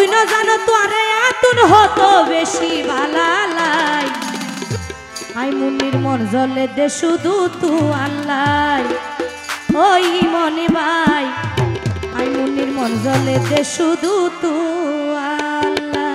তুই না জানো তোরে আতুন হতো বেশি ভালালাই আই মুন্নির মন জ্বলে দে শুধু তু আল্লাহ ওই মনে ভাই আই মুন্নির মন জ্বলে দে শুধু তু আল্লাহ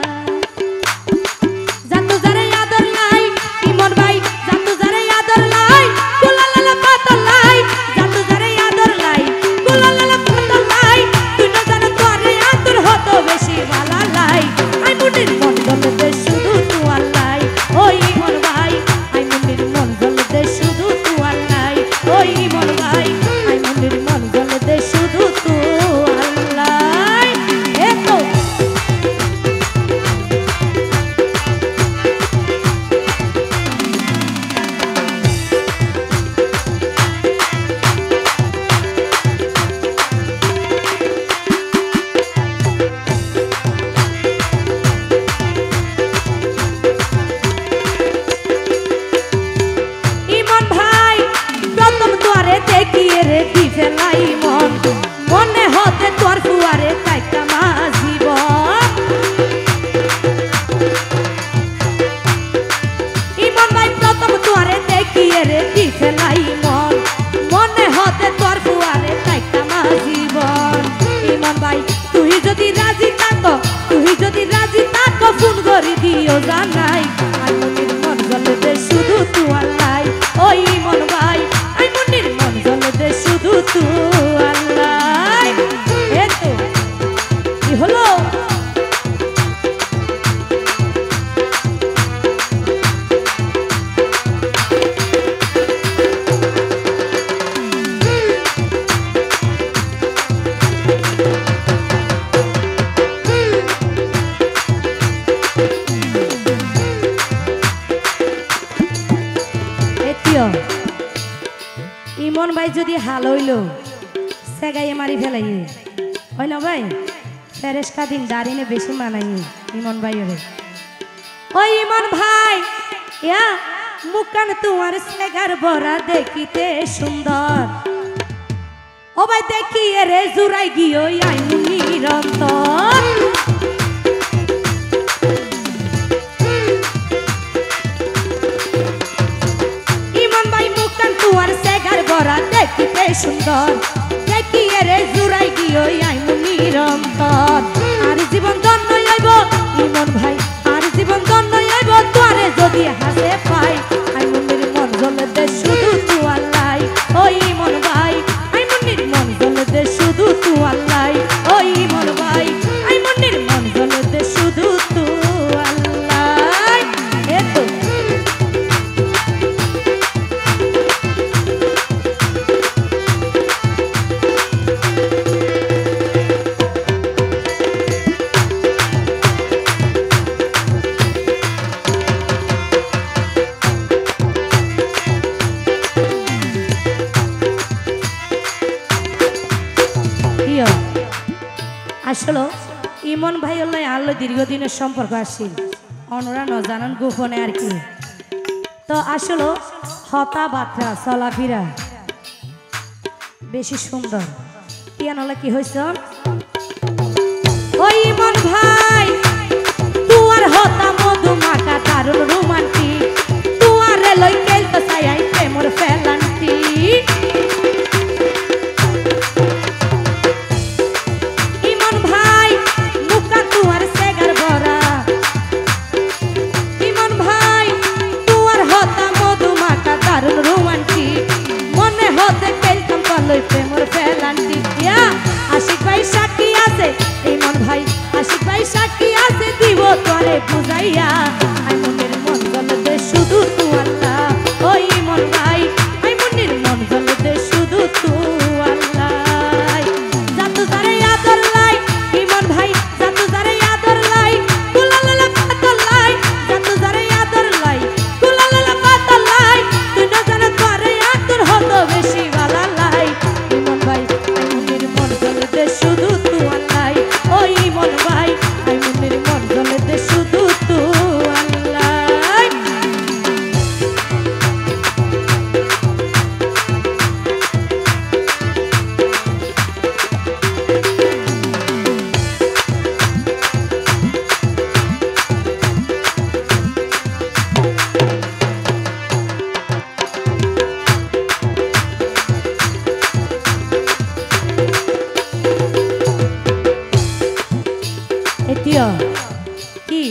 জানতো যারে আদর লাই ইমন ভাই জানতো যারে আদর লাই কুলালালা পাতল লাই জানতো যারে আদর লাই কুলালালা পাতল লাই তুই না জানো তোরে আদর হতো বেশি ভালালাই আই মুন্নির মন জ্বলে দে শুধু তু আল্লাহ ওই মন ভাই আই মুন্নির মন জ্বলে দে শুধু তু আল্লাহ ওই মন ভাই আই মুন্নির মন জ্বলে দে শুধু তু আল্লাহ এতো দেখিয়ে রে দি ফেলাই মন মনে হতে তোর ফুয়ারে তাইকা মাঝিব ইমন ভাই প্রথম তোরে দেখিয়ে রে দি ফেলাই মন মনে হতে তোর ফুয়ারে তাইকা মাঝিব ইমন ভাই তুই যদি রাজি থাকো ফোন করে দিও জানাই আই মুন্নির মন জ্বলে দে শুধু তু আল্লাহ ওই মন ভাই আই মুন্নির মন জ্বলে দে শুধু তু আল্লাহ এতো কি হলো ইমন ভাই যদি হাল হইল সেগাইয়ে মারি ফেলাই হয় না ভাই ফেরেশকা দিন দাঁড়িয়ে বেশি মানাই ইমন ভাই রে ওই ইমন ভাই ইয়া মুকান তোমার সেগার বড়া দেখিতে সুন্দর ও ভাই দেখিয়ে রে জুরাই গিয়ে আই মুন্নির অন্তর দেখিতে সুন্দর দেখিয়ে রে জুড়াই গিয়ে আই মুন্নির অন্তর আর জীবন ধন্য হইব ইমন ভাই আর জীবন ধন্য হইব তোরে যদি হাসে পাই আই মুন্নির মন জ্বলে দে শুধু তু আল্লাহ ওই ইমন ভাই আই মুন্নির মন জ্বলে দে শুধু তু আল্লাহ ওই ইমন ভাই আই মুন্নির মন জ্বলে দে শুধু তু আল্লাহ এতো আসলে ইমন ভাই হল আল্লাহ দীর্ঘদিনের সম্পর্ক আসছিল অনরা ন জানান গোপনে আর কি তো আসলে হতা বাত্রা চলাফেরা বেশি সুন্দর ইয়ান হলে কি হয়েছে ওই ইমন ভাই তুয়ার হতা মধু মাখা দারুণ রোমান্টিক তুয়ারে লই খেলতে চাই আই প্রেমর ফেলান্তি আশিক ভাই সাক্ষী আছে ইমন ভাই আশিক ভাই সাক্ষী আছে দিব তোরে বুঝাইয়া আই মুন্নির মন জ্বলে দে শুধু তু আল্লাহ ওই ইমন ভাই আই মুন্নির মন জ্বলে দে শুধু তু আল্লাহ জাতু যারে আদর লাই ইমন ভাই জাতু যারে আদর লাই কুলালালা পাতল লাই জাতু যারে আদর লাই কুলালালা পাতল লাই তুই না জানো তোরে আদর হতো বেশি ভালা লাই ইমন ভাই আই মুন্নির মন জ্বলে দে শুধু তু আল্লাহ ওই ইমন ভাই আই মুন্নির মন জ্বলে দে শুধু তু আল্লাহ কি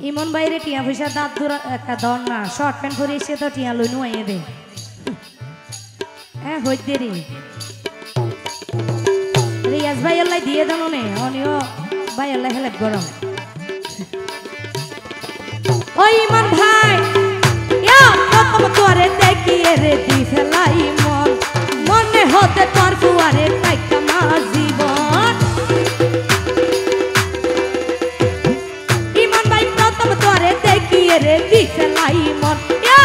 ইমন বাইরে টিয়া পয়সা দাঁত ধরা একটা দর না শর্ট প্যান্ট পরে এসে তো টিয়া লইনু আইয়ে দে হ্যাঁ হইতে রে রিয়াজ ভাই আল্লাহ দিয়ে দানো নে অনিও ভাই আল্লাহ হেল্প গরম ওই ইমন ভাই ইয়া প্রথম তোরে দেখিয়ে রে দি ফেলাই মন মনে হতে তোর ফুয়ারে কাইটা মা জীবন ইমন ভাই প্রথম তোরে দেখিয়ে রে দি ফেলাই মন ইয়া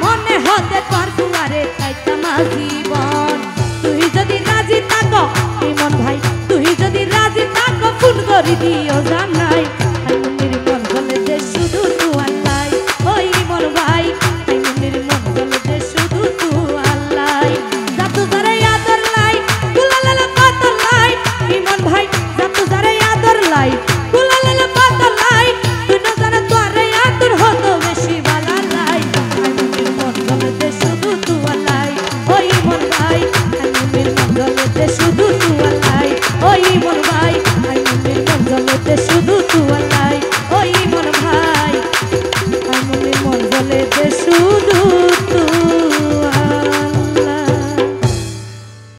মনে হতে তোর ফুয়ারে কাইটা মা জীবন তুই যদি রাজি থাকো ইমন ভাই তুই যদি রাজি থাকো ফোন করে দিও জানাই